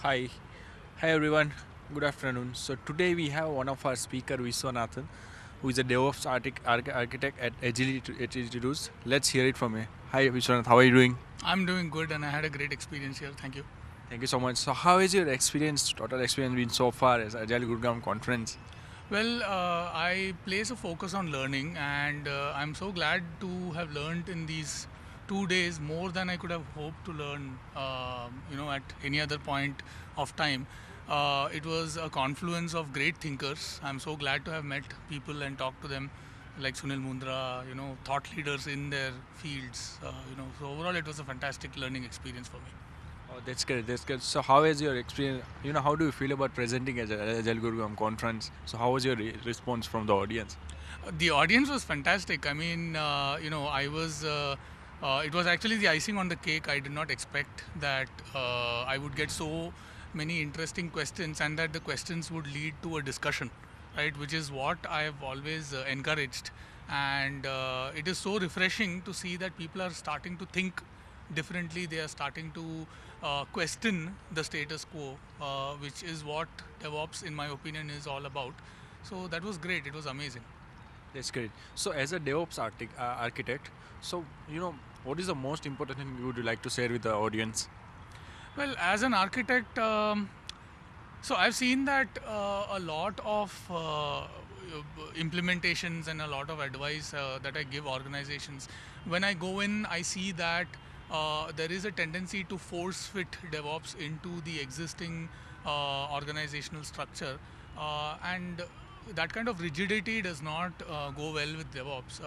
Hi, hi everyone. Good afternoon. So today we have one of our speaker Vishwanathan, who is a DevOps architect at Agile. Let's hear it from him. Hi Vishwanath, how are you doing? I'm doing good and I had a great experience here. Thank you. Thank you so much. So how is your total experience been so far as Agile Gurugram conference? Well, I place a focus on learning, and I'm so glad to have learned in these 2 days more than I could have hoped to learn, at any other point of time. It was a confluence of great thinkers. I'm so glad to have met people and talked to them, like Sunil Mundra, thought leaders in their fields. So overall, it was a fantastic learning experience for me. Oh, that's good. That's good. So how is your experience? How do you feel about presenting at Agile Gurugram conference? So how was your response from the audience? The audience was fantastic. I mean, I was. It was actually the icing on the cake. I did not expect that I would get so many interesting questions and that the questions would lead to a discussion, right? Which is what I have always encouraged. And it is so refreshing to see that people are starting to think differently. They are starting to question the status quo, which is what DevOps, in my opinion, is all about. So that was great. It was amazing. That's great. So, as a architect, so what is the most important thing you would like to share with the audience? Well, as an architect, so I've seen that a lot of implementations and a lot of advice that I give organizations. When I go in, I see that there is a tendency to force fit DevOps into the existing organizational structure, and that kind of rigidity does not go well with DevOps.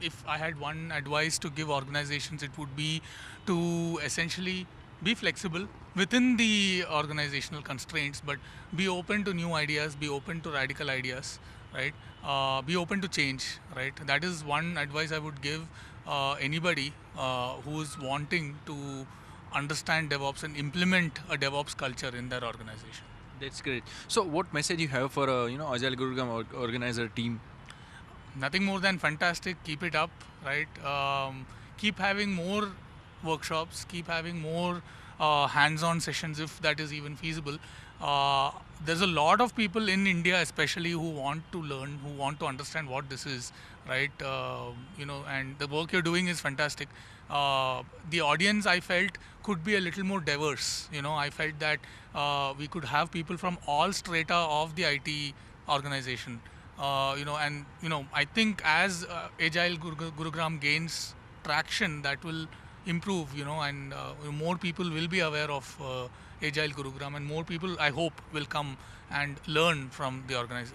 If I had one advice to give organizations, it would be to essentially be flexible within the organizational constraints, but be open to new ideas, be open to radical ideas, right? Be open to change, right? That is one advice I would give anybody who's wanting to understand DevOps and implement a DevOps culture in their organization. That's great. So, what message you have for Agile Gurugram organizer team? Nothing more than fantastic. Keep it up, right? Keep having more workshops, keep having more hands-on sessions if that is even feasible. There's a lot of people in India especially who want to learn, who want to understand what this is, right? And the work you're doing is fantastic. The audience, I felt, could be a little more diverse. I felt that we could have people from all strata of the IT organization. I think as Agile Gurugram gains traction, that will improve, and more people will be aware of Agile Gurugram, and more people, I hope, will come and learn from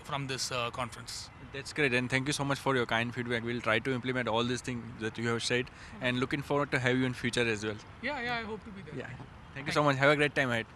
from this conference. That's great, and thank you so much for your kind feedback. We'll try to implement all these things that you have said, and looking forward to have you in future as well. Yeah, I hope to be there. Yeah. Thank you so much. Have a great time ahead.